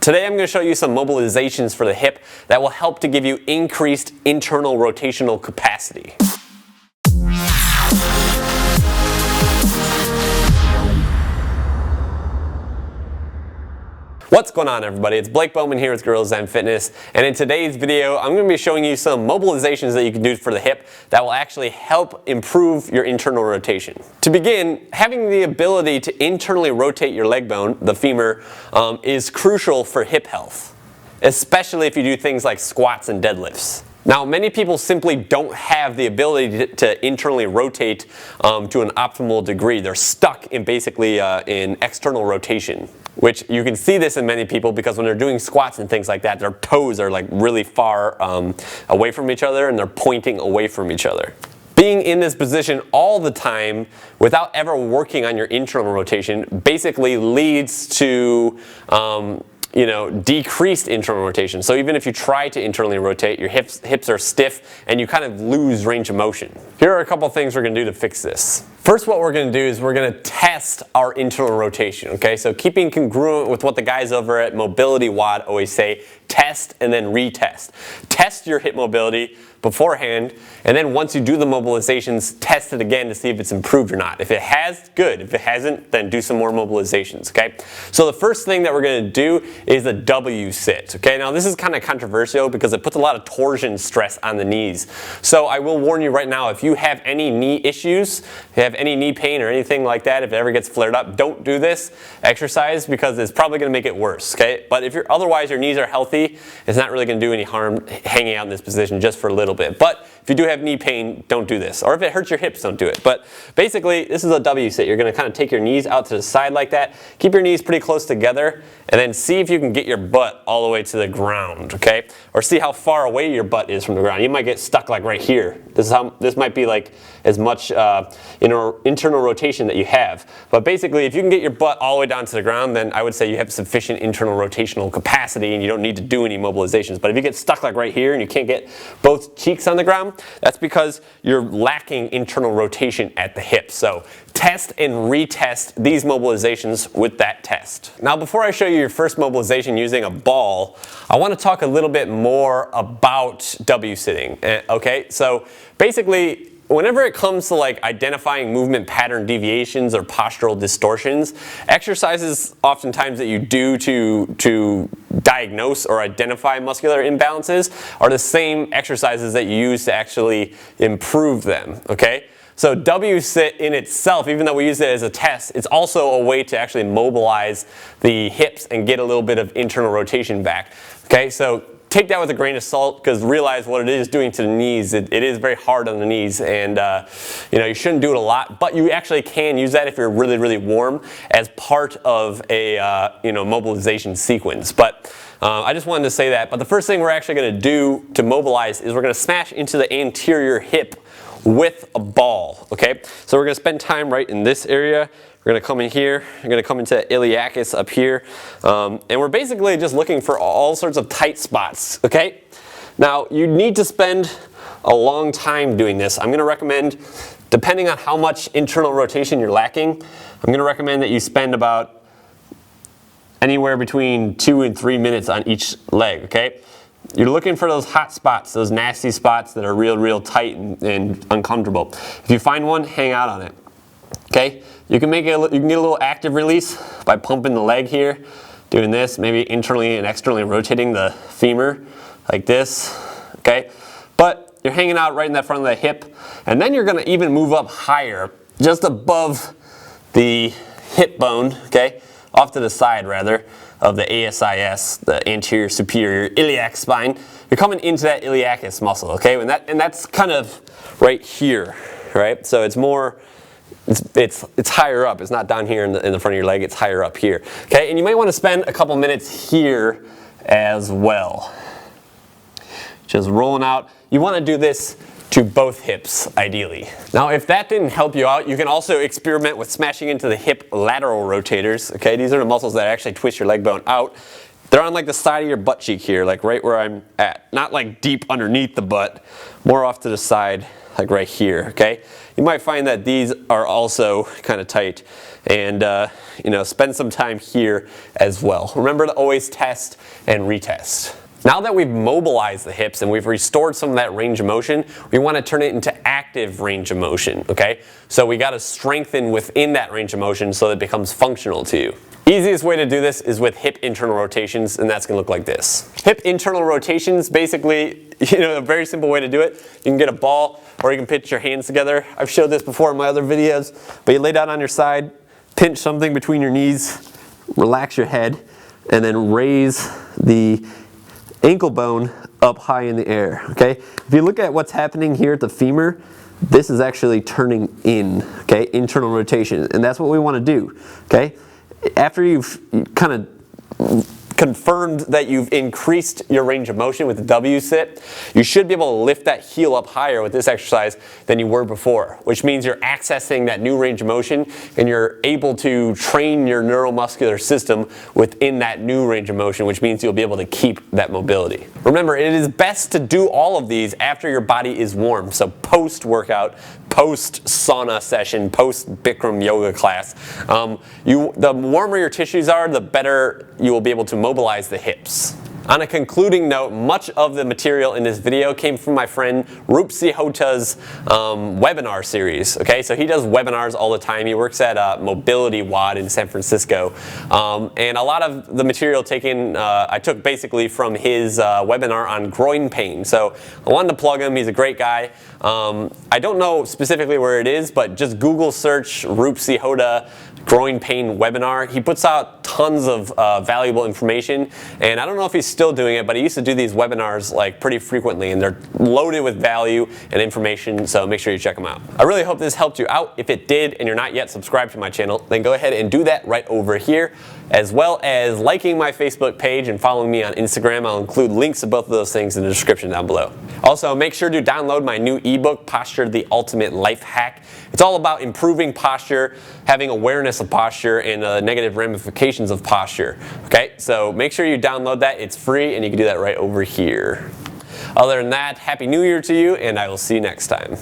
Today I'm going to show you some mobilizations for the hip that will help to give you increased internal rotational capacity. What's going on, everybody? It's Blake Bowman here with Gorilla Zen Fitness, and in today's video I'm going to be showing you some mobilizations that you can do for the hip that will actually help improve your internal rotation. To begin, having the ability to internally rotate your leg bone, the femur, is crucial for hip health, especially if you do things like squats and deadlifts. Now, many people simply don't have the ability to internally rotate to an optimal degree. They're stuck in basically in external rotation, which you can see this in many people because when they're doing squats and things like that, their toes are like really far away from each other and they're pointing away from each other. Being in this position all the time without ever working on your internal rotation basically leads to decreased internal rotation. So even if you try to internally rotate, your hips are stiff and you kind of lose range of motion. Here are a couple things we're going to do to fix this. First, what we're going to do is we're going to test our internal rotation, okay? So keeping congruent with what the guys over at Mobility WOD always say, test and then retest. Test your hip mobility beforehand, and then once you do the mobilizations, test it again to see if it's improved or not. If it has, good. If it hasn't, then do some more mobilizations, okay? So the first thing that we're going to do is a W sit, okay? Now this is kind of controversial because it puts a lot of torsion stress on the knees. So I will warn you right now, if you have any knee issues, if you have any knee pain or anything like that, if it ever gets flared up, don't do this exercise because it's probably going to make it worse, okay? But if otherwise your knees are healthy, it's not really going to do any harm hanging out in this position just for a little bit. But if you do have knee pain, don't do this. Or if it hurts your hips, don't do it. But basically, this is a W sit. You're going to kind of take your knees out to the side like that. Keep your knees pretty close together. And then see if you can get your butt all the way to the ground, okay? Or see how far away your butt is from the ground. You might get stuck like right here. This might be like as much internal rotation that you have. But basically, if you can get your butt all the way down to the ground, then I would say you have sufficient internal rotational capacity and you don't need to do any mobilizations. But if you get stuck like right here and you can't get both cheeks on the ground, that's because you're lacking internal rotation at the hip. So test and retest these mobilizations with that test. Now, before I show you your first mobilization using a ball, I want to talk a little bit more about W sitting. Okay, so basically, whenever it comes to like identifying movement pattern deviations or postural distortions, exercises oftentimes that you do to diagnose or identify muscular imbalances are the same exercises that you use to actually improve them, okay? So W sit in itself, even though we use it as a test, it's also a way to actually mobilize the hips and get a little bit of internal rotation back, okay? So take that with a grain of salt because realize what it is doing to the knees. It is very hard on the knees, and you shouldn't do it a lot, but you actually can use that if you're really, really warm as part of a mobilization sequence. But I just wanted to say that. But the first thing we're actually going to do to mobilize is we're going to smash into the anterior hip with a ball, okay? So we're going to spend time right in this area. We're going to come in here, we're going to come into iliacus up here, and we're basically just looking for all sorts of tight spots, okay? Now, you need to spend a long time doing this. I'm going to recommend, depending on how much internal rotation you're lacking, I'm going to recommend that you spend about anywhere between 2 and 3 minutes on each leg, okay? You're looking for those hot spots, those nasty spots that are real tight and uncomfortable. If you find one, hang out on it, okay? You can get a little active release by pumping the leg here, doing this, maybe internally and externally rotating the femur like this, okay? But you're hanging out right in that front of the hip, and then you're going to even move up higher, just above the hip bone, okay? Off to the side rather, of the ASIS, the anterior superior iliac spine. You're coming into that iliacus muscle, okay? And that's kind of right here, right? So it's more, it's higher up. It's not down here in the front of your leg. It's higher up here, okay? And you might want to spend a couple minutes here as well. Just rolling out. You want to do this to both hips, ideally. Now, if that didn't help you out, you can also experiment with smashing into the hip lateral rotators, okay? These are the muscles that actually twist your leg bone out. They're on like the side of your butt cheek here, like right where I'm at. Not like deep underneath the butt, more off to the side like right here, okay? You might find that these are also kind of tight, and you know, spend some time here as well. Remember to always test and retest. Now that we've mobilized the hips and we've restored some of that range of motion, we want to turn it into active range of motion, okay? So we got to strengthen within that range of motion so that it becomes functional to you. Easiest way to do this is with hip internal rotations, and that's going to look like this. Hip internal rotations, basically, you know, a very simple way to do it. You can get a ball or you can pinch your hands together. I've showed this before in my other videos, but you lay down on your side, pinch something between your knees, relax your head, and then raise the ankle bone up high in the air, okay? If you look at what's happening here at the femur, this is actually turning in, okay? Internal rotation, and that's what we want to do, okay? After you've kind of confirmed that you've increased your range of motion with the W sit, you should be able to lift that heel up higher with this exercise than you were before, which means you're accessing that new range of motion and you're able to train your neuromuscular system within that new range of motion, which means you'll be able to keep that mobility. Remember, it is best to do all of these after your body is warm, so post-workout, post-sauna session, post-Bikram yoga class. The warmer your tissues are, the better you will be able to mobilize the hips. On a concluding note, much of the material in this video came from my friend Roopsy Hota's webinar series. Okay, so he does webinars all the time. He works at Mobility WOD in San Francisco, and a lot of the material I took basically from his webinar on groin pain. So I wanted to plug him. He's a great guy. I don't know specifically where it is, but just Google search Roopsy Hota groin pain webinar. He puts out tons of valuable information, and I don't know if he's still doing it, but he used to do these webinars like pretty frequently, and they're loaded with value and information, so make sure you check them out. I really hope this helped you out. If it did and you're not yet subscribed to my channel, then go ahead and do that right over here, as well as liking my Facebook page and following me on Instagram. I'll include links to both of those things in the description down below. Also, make sure to download my new ebook, Posture: The Ultimate Life Hack. It's all about improving posture, having awareness of posture, and the negative ramifications of posture. Okay, so make sure you download that. It's free, and you can do that right over here. Other than that, Happy New Year to you, and I will see you next time.